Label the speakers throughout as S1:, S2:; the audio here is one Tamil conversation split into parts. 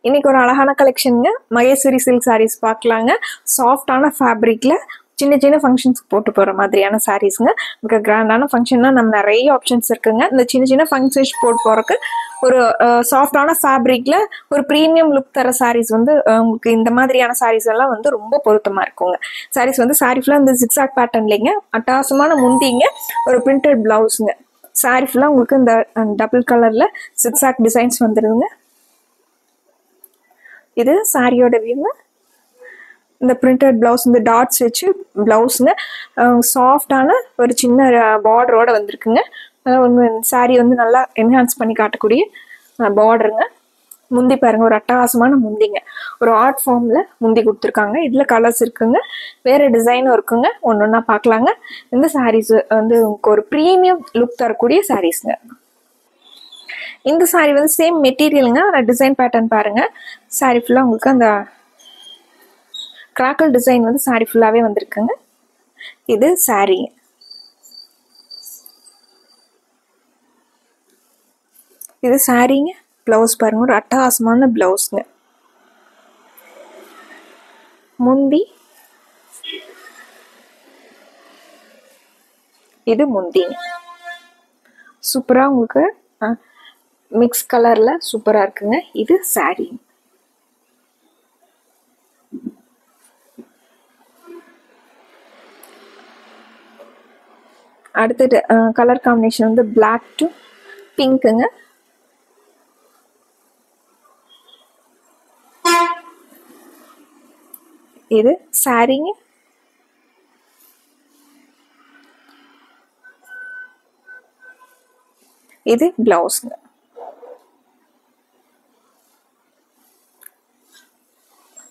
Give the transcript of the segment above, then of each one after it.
S1: இன்னைக்கு ஒரு அழகான கலெக்ஷனுங்க. மகேஸ்வரி சில்க் சாரீஸ் பார்க்கலாங்க. சாஃப்டான ஃபேப்ரிக்ல சின்ன சின்ன ஃபங்க்ஷன்ஸ்க்கு போட்டு போகிற மாதிரியான சாரீஸுங்க. நமக்கு கிராண்டான ஃபங்க்ஷன்னா நம்ம நிறைய ஆப்ஷன்ஸ் இருக்குங்க. இந்த சின்ன சின்ன ஃபங்க்ஷன்ஸ் போட்டு போகிறக்கு ஒரு சாஃப்டான ஃபேப்ரிக்ல ஒரு ப்ரீமியம் லுக் தர சாரீஸ் வந்து உங்களுக்கு இந்த மாதிரியான சாரீஸ் எல்லாம் வந்து ரொம்ப பொருத்தமாக இருக்குங்க. சாரீஸ் வந்து சாரீ ஃபுல்லாக இந்த ஜிக்ஸாக் பேட்டர்ன்லைங்க, அட்டகாசமான முந்திங்க, ஒரு பிரிண்டட் பிளவுஸுங்க. சாரீ ஃபுல்லாக உங்களுக்கு இந்த டபுள் கலரில் ஜிக்ஸாக் டிசைன்ஸ் வந்துடுதுங்க. இது சாரியோட வியூங்க. இந்த பிரிண்டட் பிளவுஸ், இந்த டாட்ஸ் வச்சு பிளவுஸுங்க, சாஃப்டான ஒரு சின்ன பார்டரோட வந்திருக்குங்க. சாரி வந்து நல்லா என்ஹான்ஸ் பண்ணி காட்டக்கூடிய பார்டருங்க. முந்தி பாருங்க, ஒரு அட்டகாசமான முந்திங்க, ஒரு ஆர்ட் ஃபார்ம்ல முந்தி கொடுத்துருக்காங்க. இதுல கலர்ஸ் இருக்குங்க, வேற டிசைனும் இருக்குங்க. ஒன்று ஒன்றா பார்க்கலாங்க. இந்த சாரீஸ் வந்து ஒரு ப்ரீமியம் லுக் தரக்கூடிய சாரீஸ்ங்க. இந்த சாரீ வந்து சேம் மெட்டீரியலுங்க, ஆனால் டிசைன் பேட்டர்ன் பாருங்க. சாரீ ஃபுல்லாக உங்களுக்கு அந்த கிராக்கல் டிசைன் வந்து சாரீ ஃபுல்லாகவே வந்திருக்குங்க. இது சாரீ. இது சாரீங்க. பிளவுஸ் பாருங்க, ஒரு அட்டகாசமான பிளவுஸ்ங்க. முந்தி, இது முந்திங்க. சூப்பராக உங்களுக்கு மிக்ஸ் கலர்ல சூப்பரா இருக்குங்க. இது சாரி. அடுத்தது கலர் காம்பினேஷன் வந்து பிளாக் டு பிங்க்குங்க. இது சாரிங்க. இது பிளவுஸ்ங்க.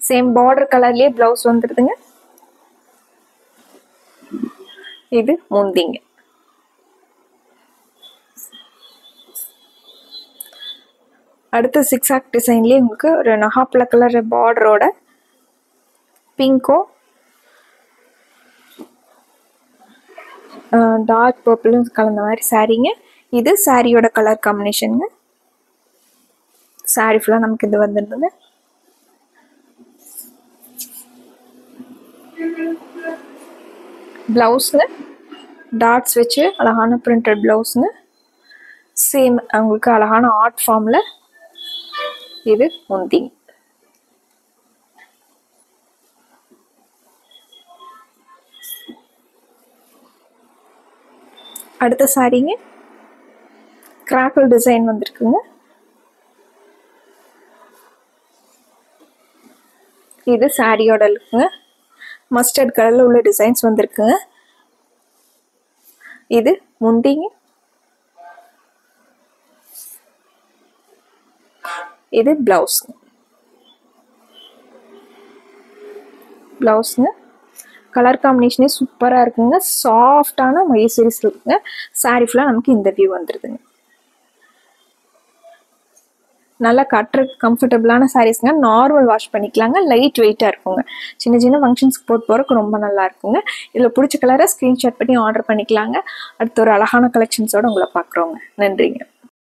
S1: சேம் பார்டர் கலர்லயே பிளவுஸ் வந்துருதுங்க. இது முந்திங்க. அடுத்து சிக்ஸாக் டிசைன்லயே உங்களுக்கு ஒரு நகாப்பழ கலர் பார்டரோட பிங்கோ டார்க் பர்பிளும் கலந்த மாதிரி சாரீங்க. இது சாரியோட கலர் காம்பினேஷனுங்க. சாரி ஃபுல்லா நமக்கு இது வந்துருதுங்க. பிளவுஸுங்க, டாட்ஸ் வச்சு அழகான பிரிண்டட் பிளவுஸுங்க. சேம் உங்களுக்கு அழகான ஆர்ட் ஃபார்ம்ல. இது முந்திங்க. அடுத்த சாரீங்க, கிராக்கல் டிசைன் வந்திருக்குங்க. இது சாரியோட லுக்குங்க. மஸ்டர்ட் கலர்ல உள்ள டிசைன்ஸ் வந்திருக்குங்க. இது முந்திங்க. இது பிளவுஸ்ங்க. பிளவுஸ்ங்க. கலர் காம்பினேஷனே சூப்பரா இருக்குங்க. சாஃப்டான மகேஸ்வரி சில்க்ங்க. சாரி ஃபுல்லா நமக்கு இந்த வியூ வந்துருதுங்க. நல்லா கட்டுற கம்ஃபர்டபுளான சாரீஸ்ங்க. நார்மல் வாஷ் பண்ணிக்கலாங்க. லைட் வெயிட்டாக இருக்குங்க. சின்ன சின்ன ஃபங்க்ஷன்ஸ்க்கு போட்டு போகிறதுக்கு ரொம்ப நல்லா இருக்குங்க. இதில் பிடிச்ச கலரை ஸ்க்ரீன்ஷாட் பண்ணி ஆர்டர் பண்ணிக்கலாங்க. அடுத்து ஒரு அழகான கலெக்ஷன்ஸோடு உங்களை பார்க்குறோங்க. நன்றிங்க.